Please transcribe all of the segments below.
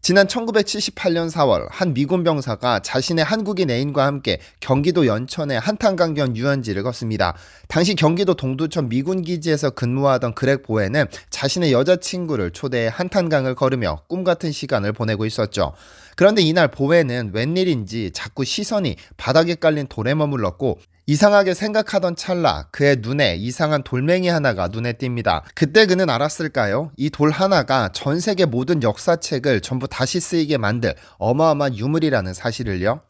지난 1978년 4월 한 미군 병사가 자신의 한국인 애인과 함께 경기도 연천의 한탄강변 유원지를 걷습니다. 당시 경기도 동두천 미군 기지에서 근무하던 그렉 보웬은 자신의 여자친구를 초대해 한탄강을 걸으며 꿈같은 시간을 보내고 있었죠. 그런데 이날 보웬은 웬일인지 자꾸 시선이 바닥에 깔린 돌에 머물렀고 이상하게 생각하던 찰나 그의 눈에 이상한 돌멩이 하나가 눈에 띕니다. 그때 그는 알았을까요? 이 돌 하나가 전 세계 모든 역사책을 전부 다시 쓰이게 만들 어마어마한 유물이라는 사실을요.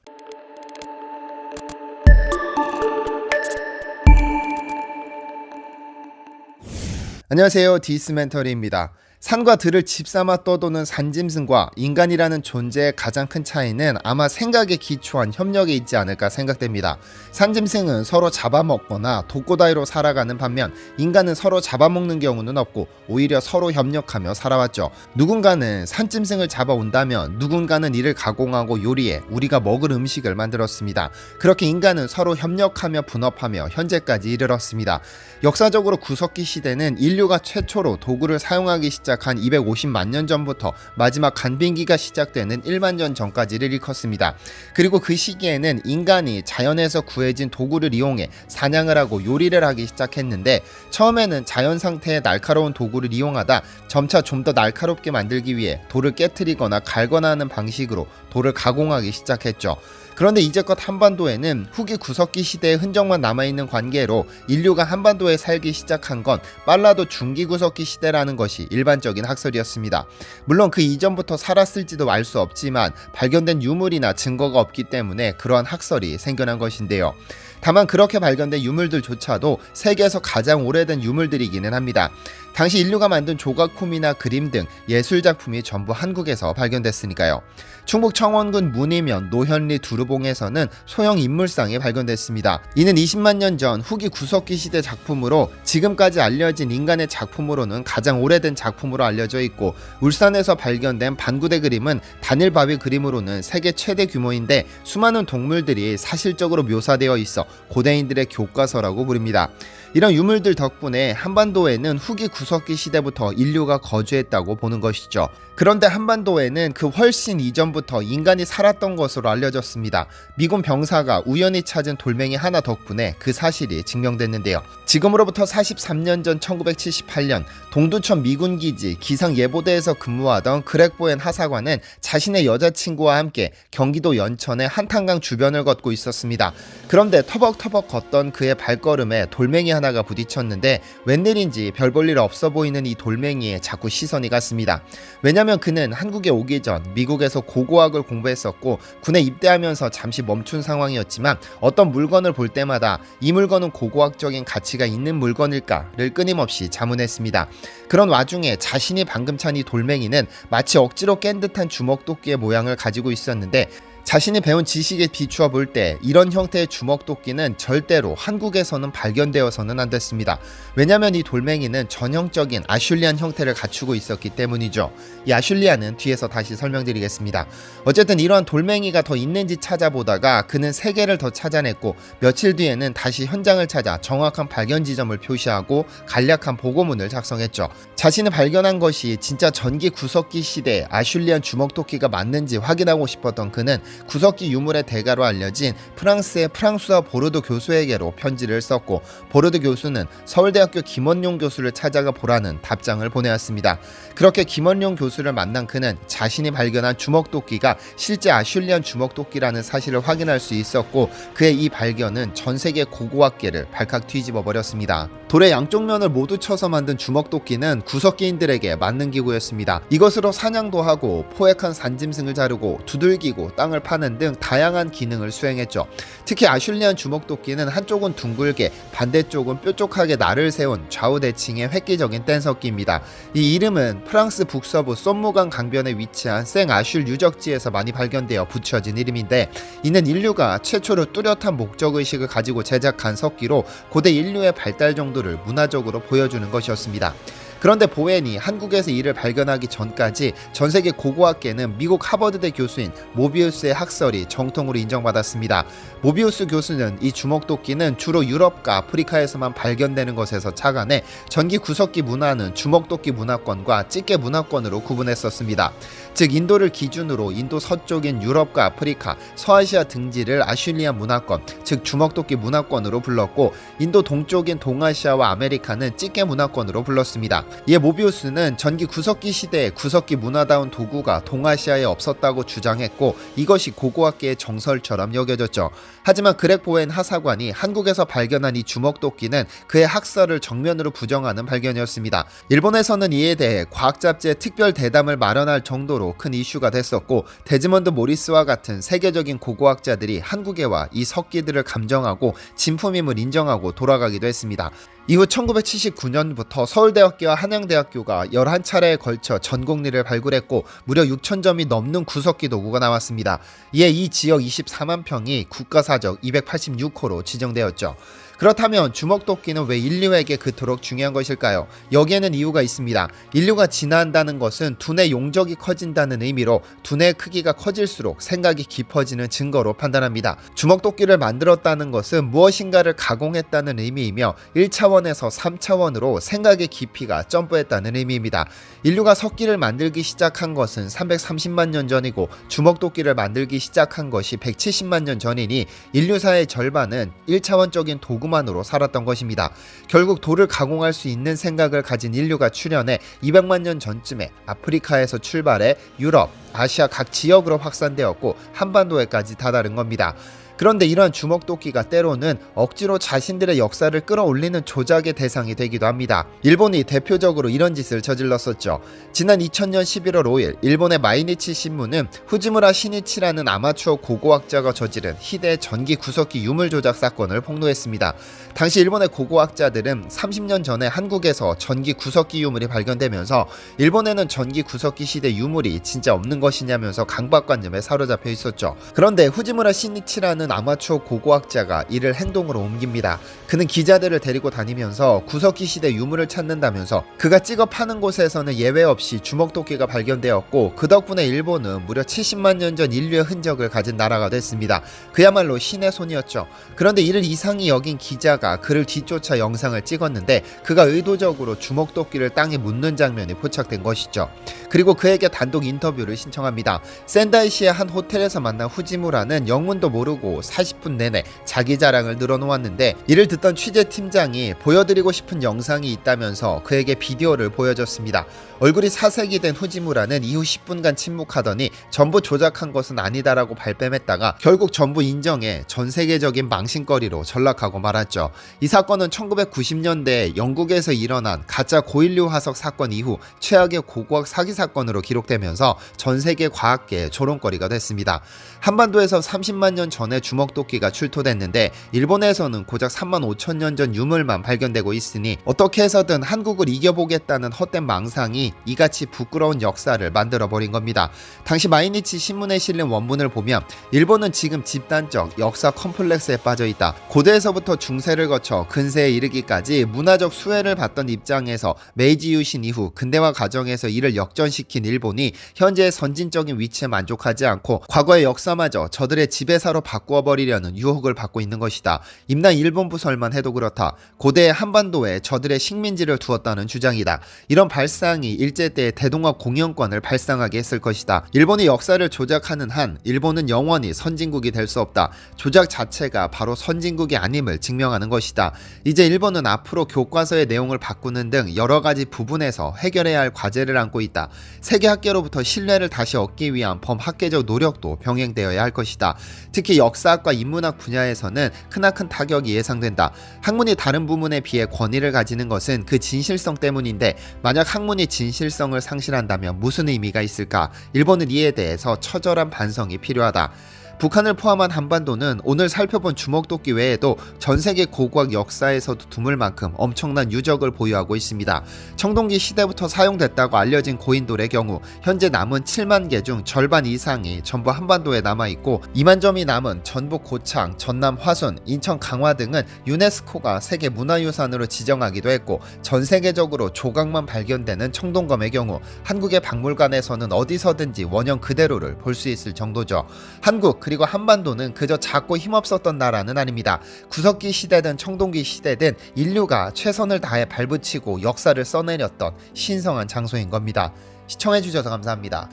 안녕하세요, 디스멘터리입니다. 산과 들을 집삼아 떠도는 산짐승과 인간이라는 존재의 가장 큰 차이는 아마 생각에 기초한 협력에 있지 않을까 생각됩니다. 산짐승은 서로 잡아먹거나 독고다이로 살아가는 반면 인간은 서로 잡아먹는 경우는 없고 오히려 서로 협력하며 살아왔죠. 누군가는 산짐승을 잡아온다면 누군가는 이를 가공하고 요리해 우리가 먹을 음식을 만들었습니다. 그렇게 인간은 서로 협력하며 분업하며 현재까지 이르렀습니다. 역사적으로 구석기 시대는 인류가 최초로 도구를 사용하기 시작한 250만 년 전부터 마지막 간빙기가 시작되는 1만 년 전까지를 일컫습니다. 그리고 그 시기에는 인간이 자연에서 구해진 도구를 이용해 사냥을 하고 요리를 하기 시작했는데 처음에는 자연 상태의 날카로운 도구를 이용하다 점차 좀 더 날카롭게 만들기 위해 돌을 깨트리거나 갈거나 하는 방식으로 돌을 가공하기 시작했죠. 그런데 이제껏 한반도에는 후기 구석기 시대의 흔적만 남아있는 관계로 인류가 한반도에 살기 시작한 건 빨라도 중기 구석기 시대라는 것이 일반적인 학설이었습니다. 물론 그 이전부터 살았을지도 알 수 없지만 발견된 유물이나 증거가 없기 때문에 그러한 학설이 생겨난 것인데요. 다만 그렇게 발견된 유물들조차도 세계에서 가장 오래된 유물들이기는 합니다. 당시 인류가 만든 조각품이나 그림 등 예술작품이 전부 한국에서 발견됐으니까요. 충북 청원군 문이면 노현리 두루봉에서는 소형 인물상이 발견됐습니다. 이는 20만 년 전 후기 구석기 시대 작품으로 지금까지 알려진 인간의 작품으로는 가장 오래된 작품으로 알려져 있고 울산에서 발견된 반구대 그림은 단일바위 그림으로는 세계 최대 규모인데 수많은 동물들이 사실적으로 묘사되어 있어 고대인들의 교과서라고 부릅니다. 이런 유물들 덕분에 한반도에는 후기 구석기 시대부터 인류가 거주했다고 보는 것이죠. 그런데 한반도에는 그 훨씬 이전부터 인간이 살았던 것으로 알려졌습니다. 미군 병사가 우연히 찾은 돌멩이 하나 덕분에 그 사실이 증명됐는데요. 지금으로부터 43년 전 1978년 동두천 미군기지 기상예보대에서 근무하던 그렉 보웬 하사관은 자신의 여자친구와 함께 경기도 연천의 한탄강 주변을 걷고 있었습니다. 그런데 터벅터벅 걷던 그의 발걸음에 돌멩이 하나가 부딪혔는데 웬일인지 별 볼 일 없어 보이는 이 돌멩이에 자꾸 시선이 갔습니다. 왜냐면 그는 한국에 오기 전 미국에서 고고학을 공부했었고 군에 입대하면서 잠시 멈춘 상황이었지만 어떤 물건을 볼 때마다 이 물건은 고고학적인 가치가 있는 물건일까를 끊임없이 자문했습니다. 그런 와중에 자신이 방금 찬 이 돌멩이는 마치 억지로 깬 듯한 주먹도끼의 모양을 가지고 있었는데 자신이 배운 지식에 비추어 볼 때 이런 형태의 주먹도끼는 절대로 한국에서는 발견되어서는 안 됐습니다. 왜냐하면 이 돌멩이는 전형적인 아슐리안 형태를 갖추고 있었기 때문이죠. 이 아슐리안은 뒤에서 다시 설명드리겠습니다. 어쨌든 이러한 돌멩이가 더 있는지 찾아보다가 그는 3개를 더 찾아냈고 며칠 뒤에는 다시 현장을 찾아 정확한 발견 지점을 표시하고 간략한 보고문을 작성했죠. 자신이 발견한 것이 진짜 전기 구석기 시대의 아슐리안 주먹도끼가 맞는지 확인하고 싶었던 그는 구석기 유물의 대가로 알려진 프랑스의 프랑수아 보르도 교수에게로 편지를 썼고 보르도 교수는 서울대학교 김원룡 교수를 찾아가 보라는 답장을 보내왔습니다. 그렇게 김원룡 교수를 만난 그는 자신이 발견한 주먹도끼가 실제 아슐리안 주먹도끼라는 사실을 확인할 수 있었고 그의 이 발견은 전 세계 고고학계를 발칵 뒤집어 버렸습니다. 돌의 양쪽 면을 모두 쳐서 만든 주먹도끼는 구석기인들에게 만능 기구였습니다. 이것으로 사냥도 하고 포획한 산짐승을 자르고 두들기고 땅을 파는 등 다양한 기능을 수행했죠. 특히 아슐리안 주먹도끼는 한쪽은 둥글게 반대쪽은 뾰족하게 날을 세운 좌우대칭의 획기적인 뗀석기입니다. 이 이름은 프랑스 북서부 솜무강 강변에 위치한 생아슐 유적지에서 많이 발견되어 붙여진 이름인데 이는 인류가 최초로 뚜렷한 목적의식을 가지고 제작한 석기로 고대 인류의 발달 정도를 문화적으로 보여주는 것이었습니다. 그런데 보웬이 한국에서 이를 발견하기 전까지 전세계 고고학계는 미국 하버드대 교수인 모비우스의 학설이 정통으로 인정받았습니다. 모비우스 교수는 이 주먹도끼는 주로 유럽과 아프리카에서만 발견되는 것에서 착안해 전기 구석기 문화는 주먹도끼 문화권과 찌개 문화권으로 구분했었습니다. 즉 인도를 기준으로 인도 서쪽인 유럽과 아프리카, 서아시아 등지를 아슐리안 문화권, 즉 주먹도끼 문화권으로 불렀고, 인도 동쪽인 동아시아와 아메리카는 찌개 문화권으로 불렀습니다. 이에 모비우스는 전기 구석기 시대에 구석기 문화다운 도구가 동아시아에 없었다고 주장했고, 이것이 고고학계의 정설처럼 여겨졌죠. 하지만 그렉 보웬 하사관이 한국에서 발견한 이 주먹도끼는 그의 학설을 정면으로 부정하는 발견이었습니다. 일본에서는 이에 대해 과학 잡지에 특별 대담을 마련할 정도로 큰 이슈가 됐었고, 데즈먼드 모리스와 같은 세계적인 고고학자들이 한국에 와 이 석기들을 감정하고 진품임을 인정하고 돌아가기도 했습니다. 이후 1979년부터 서울대학교와 한양대학교가 11차례에 걸쳐 전곡리를 발굴했고 무려 6,000점이 넘는 구석기 도구가 나왔습니다. 이에 이 지역 24만 평이 국가사적 286호로 지정되었죠. 그렇다면 주먹도끼는 왜 인류에게 그토록 중요한 것일까요? 여기에는 이유가 있습니다. 인류가 진화한다는 것은 두뇌 용적이 커진다는 의미로 두뇌의 크기가 커질수록 생각이 깊어지는 증거로 판단합니다. 주먹도끼를 만들었다는 것은 무엇인가를 가공했다는 의미이며 1차원에서 3차원으로 생각의 깊이가 점프했다는 의미입니다. 인류가 석기를 만들기 시작한 것은 330만 년 전이고 주먹도끼를 만들기 시작한 것이 170만 년 전이니 인류사의 절반은 1차원적인 도구만으로 살았던 것입니다. 결국 돌을 가공할 수 있는 생각을 가진 인류가 출현해 200만 년 전쯤에 아프리카에서 출발해 유럽, 아시아 각 지역으로 확산되었고 한반도에까지 다다른 겁니다. 그런데 이러한 주먹도끼가 때로는 억지로 자신들의 역사를 끌어올리는 조작의 대상이 되기도 합니다. 일본이 대표적으로 이런 짓을 저질렀었죠. 지난 2000년 11월 5일 일본의 마이니치 신문은 후지무라 시니치라는 아마추어 고고학자가 저지른 희대 전기 구석기 유물 조작 사건을 폭로했습니다. 당시 일본의 고고학자들은 30년 전에 한국에서 전기 구석기 유물이 발견되면서 일본에는 전기 구석기 시대 유물이 진짜 없는 것이냐면서 강박관념에 사로잡혀 있었죠. 그런데 후지무라 시니치라는 아마추어 고고학자가 이를 행동으로 옮깁니다. 그는 기자들을 데리고 다니면서 구석기 시대 유물을 찾는다면서 그가 찍어 파는 곳에서는 예외 없이 주먹도끼가 발견되었고 그 덕분에 일본은 무려 70만 년 전 인류의 흔적을 가진 나라가 됐습니다. 그야말로 신의 손이었죠. 그런데 이를 이상히 여긴 기자가 그를 뒤쫓아 영상을 찍었는데 그가 의도적으로 주먹도끼를 땅에 묻는 장면이 포착된 것이죠. 그리고 그에게 단독 인터뷰를 신청합니다. 센다이시의 한 호텔에서 만난 후지무라는 영문도 모르고 40분 내내 자기 자랑을 늘어놓았는데 이를 듣던 취재팀장이 보여드리고 싶은 영상이 있다면서 그에게 비디오를 보여줬습니다. 얼굴이 사색이 된 후지무라는 이후 10분간 침묵하더니 전부 조작한 것은 아니다라고 발뺌했다가 결국 전부 인정해 전 세계적인 망신거리로 전락하고 말았죠. 이 사건은 1990년대에 영국에서 일어난 가짜 고인류 화석 사건 이후 최악의 고고학 사기 사건으로 기록되면서 전 세계 과학계의 조롱거리가 됐습니다. 한반도에서 30만 년 전에 주먹도끼가 출토됐는데 일본에서는 고작 3만 5천 년 전 유물만 발견되고 있으니 어떻게 해서든 한국을 이겨보겠다는 헛된 망상이 이같이 부끄러운 역사를 만들어버린 겁니다. 당시 마이니치 신문에 실린 원문을 보면 일본은 지금 집단적 역사 컴플렉스에 빠져있다. 고대에서부터 중세를 거쳐 근세에 이르기까지 문화적 수혜를 받던 입장에서 메이지 유신 이후 근대화 과정에서 이를 역전시킨 일본이 현재의 선진적인 위치에 만족하지 않고 과거의 역사마저 저들의 지배사로 바꾸어버리려는 유혹을 받고 있는 것이다. 임나 일본 부설만 해도 그렇다. 고대의 한반도에 저들의 식민지를 두었다는 주장이다. 이런 발상이 일제때의 대동아 공영권을 발상하게 했을 것이다. 일본이 역사를 조작하는 한 일본은 영원히 선진국이 될 수 없다. 조작 자체가 바로 선진국이 아님을 증명하는 것이다. 이제 일본은 앞으로 교과서의 내용을 바꾸는 등 여러 가지 부분에서 해결해야 할 과제를 안고 있다. 세계학계로부터 신뢰를 다시 얻기 위한 범학계적 노력도 병행되어야 할 것이다. 특히 역사학과 인문학 분야에서는 크나큰 타격이 예상된다. 학문이 다른 부문에 비해 권위를 가지는 것은 그 진실성 때문인데 만약 학문이 진실성을 상실한다면 무슨 의미가 있을까? 일본은 이에 대해서 처절한 반성이 필요하다. 북한을 포함한 한반도는 오늘 살펴본 주먹도끼 외에도 전세계 고고학 역사에서도 드물 만큼 엄청난 유적을 보유하고 있습니다. 청동기 시대부터 사용됐다고 알려진 고인돌의 경우 현재 남은 7만 개 중 절반 이상이 전부 한반도에 남아있고 2만 점이 남은 전북 고창, 전남 화순, 인천 강화 등은 유네스코가 세계문화유산으로 지정하기도 했고 전 세계적으로 조각만 발견되는 청동검의 경우 한국의 박물관에서는 어디서든지 원형 그대로를 볼 수 있을 정도죠. 한국 그리고 한반도는 그저 작고 힘없었던 나라는 아닙니다. 구석기 시대든 청동기 시대든 인류가 최선을 다해 발붙이고 역사를 써내렸던 신성한 장소인 겁니다. 시청해주셔서 감사합니다.